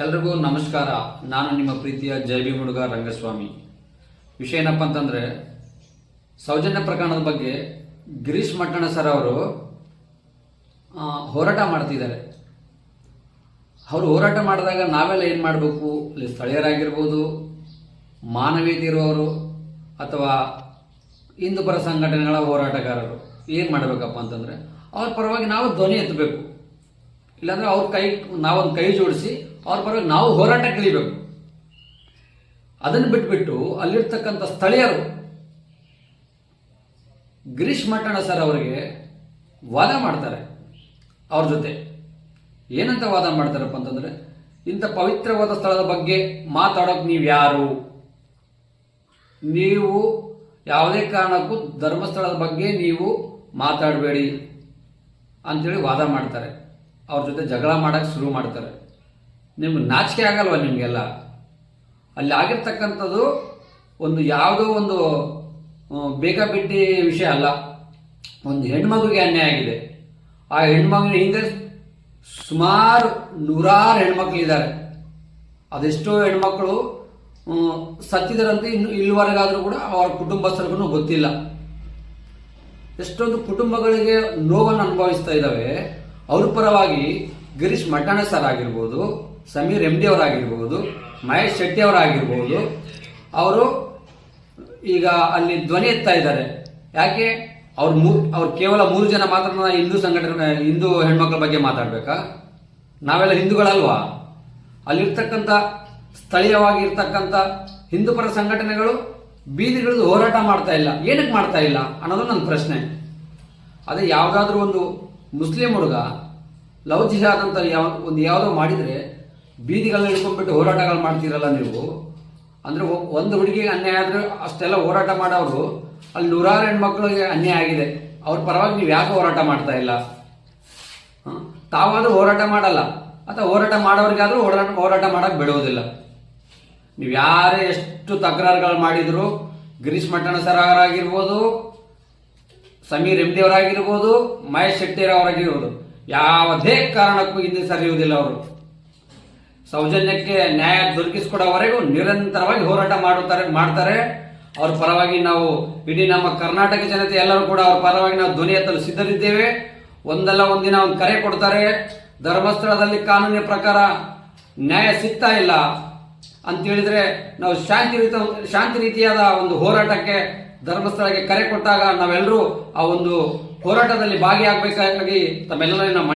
ಎಲ್ರಿಗೂ ನಮಸ್ಕಾರ. ನಾನು ನಿಮ್ಮ ಪ್ರೀತಿಯ ಜೈ ಮುಡುಗ ರಂಗಸ್ವಾಮಿ. ವಿಷಯ ಏನಪ್ಪ ಅಂತಂದರೆ, ಸೌಜನ್ಯ ಪ್ರಕರಣದ ಬಗ್ಗೆ ಗಿರೀಶ್ ಮಟ್ಟಣ ಸರ್ ಅವರು ಹೋರಾಟ ಮಾಡ್ತಿದ್ದಾರೆ. ಅವರು ಹೋರಾಟ ಮಾಡಿದಾಗ ನಾವೆಲ್ಲ ಏನು ಮಾಡಬೇಕು? ಇಲ್ಲಿ ಸ್ಥಳೀಯರಾಗಿರ್ಬೋದು, ಮಾನವೀಯತೆ ಇರುವವರು ಅಥವಾ ಹಿಂದೂಪರ ಸಂಘಟನೆಗಳ ಹೋರಾಟಗಾರರು ಏನು ಮಾಡಬೇಕಪ್ಪ ಅಂತಂದರೆ, ಅವ್ರ ಪರವಾಗಿ ನಾವು ಧ್ವನಿ ಎತ್ತಬೇಕು. ಇಲ್ಲಾಂದರೆ ನಾವೊಂದು ಕೈ ಜೋಡಿಸಿ ಅವ್ರ ಪರವಾಗಿ ನಾವು ಹೋರಾಟಕ್ಕೆ ಇಳಿಬೇಕು. ಅದನ್ನು ಬಿಟ್ಬಿಟ್ಟು ಅಲ್ಲಿರ್ತಕ್ಕಂಥ ಸ್ಥಳೀಯರು ಗಿರೀಶ್ ಮಟ್ಟಣ ಸರ್ ಅವರಿಗೆ ವಾದ ಮಾಡ್ತಾರೆ. ಅವ್ರ ಜೊತೆ ಏನಂತ ವಾದ ಮಾಡ್ತಾರಪ್ಪ ಅಂತಂದ್ರೆ, ಇಂಥ ಪವಿತ್ರವಾದ ಸ್ಥಳದ ಬಗ್ಗೆ ಮಾತಾಡೋಕೆ ನೀವು ಯಾರು? ನೀವು ಯಾವುದೇ ಕಾರಣಕ್ಕೂ ಧರ್ಮಸ್ಥಳದ ಬಗ್ಗೆ ನೀವು ಮಾತಾಡಬೇಡಿ ಅಂತೇಳಿ ವಾದ ಮಾಡ್ತಾರೆ. ಅವ್ರ ಜೊತೆ ಜಗಳ ಮಾಡಕ್ಕೆ ಶುರು ಮಾಡ್ತಾರೆ. ನಿಮ್ಗೆ ನಾಚಿಕೆ ಆಗಲ್ವ? ನಿಮಗೆಲ್ಲ ಅಲ್ಲಿ ಆಗಿರ್ತಕ್ಕಂಥದ್ದು ಯಾವುದೋ ಒಂದು ಬೇಕಾಬಿಟ್ಟಿ ವಿಷಯ ಅಲ್ಲ. ಒಂದು ಹೆಣ್ಮಗುಗೆ ಅನ್ಯಾಯ ಆಗಿದೆ. ಆ ಹೆಣ್ಮಗುವಿನ ಹಿಂದೆ ಸುಮಾರು 100 ಹೆಣ್ಮಕ್ಳಿದ್ದಾರೆ. ಅದೆಷ್ಟೋ ಹೆಣ್ಮಕ್ಳು ಸತ್ತಿದರಂತೆ ಇಲ್ಲಿವರೆಗಾದರೂ ಕೂಡ ಅವರ ಕುಟುಂಬಸ್ಥರಿಗೂ ಗೊತ್ತಿಲ್ಲ. ಎಷ್ಟೊಂದು ಕುಟುಂಬಗಳಿಗೆ ನೋವನ್ನು ಅನುಭವಿಸ್ತಾ ಇದ್ದಾವೆ. ಅವ್ರ ಪರವಾಗಿ ಗಿರೀಶ್ ಮಟ್ಟಣ ಸರ್ ಆಗಿರ್ಬೋದು, ಸಮೀರ್ MD ಅವರಾಗಿರ್ಬೋದು, ಮಹೇಶ್ ಶೆಟ್ಟಿ ಅವರಾಗಿರ್ಬೋದು, ಅವರು ಈಗ ಅಲ್ಲಿ ಧ್ವನಿ ಎತ್ತಾ ಇದ್ದಾರೆ. ಯಾಕೆ? ಅವ್ರು ಕೇವಲ 3 ಜನ ಮಾತ್ರ ಹಿಂದೂ ಹೆಣ್ಮಕ್ಳ ಬಗ್ಗೆ ಮಾತಾಡ್ಬೇಕಾ? ನಾವೆಲ್ಲ ಹಿಂದೂಗಳಲ್ವಾ? ಅಲ್ಲಿರ್ತಕ್ಕಂಥ ಸ್ಥಳೀಯವಾಗಿರ್ತಕ್ಕಂಥ ಹಿಂದೂಪರ ಸಂಘಟನೆಗಳು ಬೀದಿಗಿಳಿದು ಹೋರಾಟ ಮಾಡ್ತಾ ಇಲ್ಲ. ಏನಕ್ಕೆ ಮಾಡ್ತಾ ಇಲ್ಲ ಅನ್ನೋದು ನನ್ನ ಪ್ರಶ್ನೆ. ಅದೇ ಯಾವುದಾದ್ರೂ ಒಂದು ಮುಸ್ಲಿಂ ಹುಡುಗ ಲವ್ ಜಿಹಾದ್ ಅಂತ ಯಾವುದೋ ಮಾಡಿದರೆ ಬೀದಿಗಳನ್ನ ಹಿಡ್ಕೊಂಡ್ಬಿಟ್ಟು ಹೋರಾಟಗಳು ಮಾಡ್ತೀರಲ್ಲ ನೀವು. ಅಂದರೆ ಒಂದು ಹುಡುಗಿಗೆ ಅನ್ಯಾಯ ಆದರೆ ಅಷ್ಟೆಲ್ಲ ಹೋರಾಟ ಮಾಡೋರು, ಅಲ್ಲಿ 100 ಹೆಣ್ಮಕ್ಳಿಗೆ ಅನ್ಯಾಯ ಆಗಿದೆ. ಅವ್ರ ಪರವಾಗಿ ನೀವು ಯಾಕೆ ಹೋರಾಟ ಮಾಡ್ತಾ ಇಲ್ಲ? ತಾವಾದರೂ ಹೋರಾಟ ಮಾಡಲ್ಲ, ಅಥವಾ ಹೋರಾಟ ಮಾಡೋರಿಗಾದ್ರೂ ಹೋರಾಟ ಮಾಡಕ್ಕೆ ಬಿಡುವುದಿಲ್ಲ. ನೀವು ಯಾರೇ ಎಷ್ಟು ತಕರಾರುಗಳು ಮಾಡಿದ್ರು, ಗಿರೀಶ್ ಮಟ್ಟಣ ಸರ್ ಅವರಾಗಿರ್ಬೋದು, ಸಮೀರ್ MD ಅವರಾಗಿರ್ಬೋದು, ಮಹೇಶ್ ಶೆಟ್ಟಿ ಅವರಾಗಿರ್ಬೋದು, ಯಾವುದೇ ಕಾರಣಕ್ಕೂ ಹಿಂದೆ ಸರಿಯುವುದಿಲ್ಲ. ಅವರು ಸೌಜನ್ಯಕ್ಕೆ ನ್ಯಾಯ ದೊರಕಿಸಿಕೊಡೋವರೆಗೂ ನಿರಂತರವಾಗಿ ಹೋರಾಟ ಮಾಡ್ತಾರೆ. ಅವ್ರ ಪರವಾಗಿ ನಾವು ಇಡೀ ನಮ್ಮ ಕರ್ನಾಟಕ ಜನತೆ ಎಲ್ಲರೂ ಕೂಡ ಅವ್ರ ಪರವಾಗಿ ನಾವು ಧ್ವನಿ ಎತ್ತಲು ಸಿದ್ಧರಿದ್ದೇವೆ. ಒಂದಲ್ಲ ಒಂದಿನ ಒಂದು ಕರೆ ಕೊಡ್ತಾರೆ. ಧರ್ಮಸ್ಥಳದಲ್ಲಿ ಕಾನೂನಿನ ಪ್ರಕಾರ ನ್ಯಾಯ ಸಿಗ್ತಾ ಇಲ್ಲ ಅಂತ ಹೇಳಿದ್ರೆ ನಾವು ಶಾಂತಿ ರೀತಿಯಾದ ಒಂದು ಹೋರಾಟಕ್ಕೆ ಧರ್ಮಸ್ಥಳಕ್ಕೆ ಕರೆ ಕೊಟ್ಟಾಗ ನಾವೆಲ್ಲರೂ ಆ ಒಂದು ಹೋರಾಟದಲ್ಲಿ ಭಾಗಿಯಾಗಬೇಕಾಗಿ ತಮ್ಮೆಲ್ಲರೂ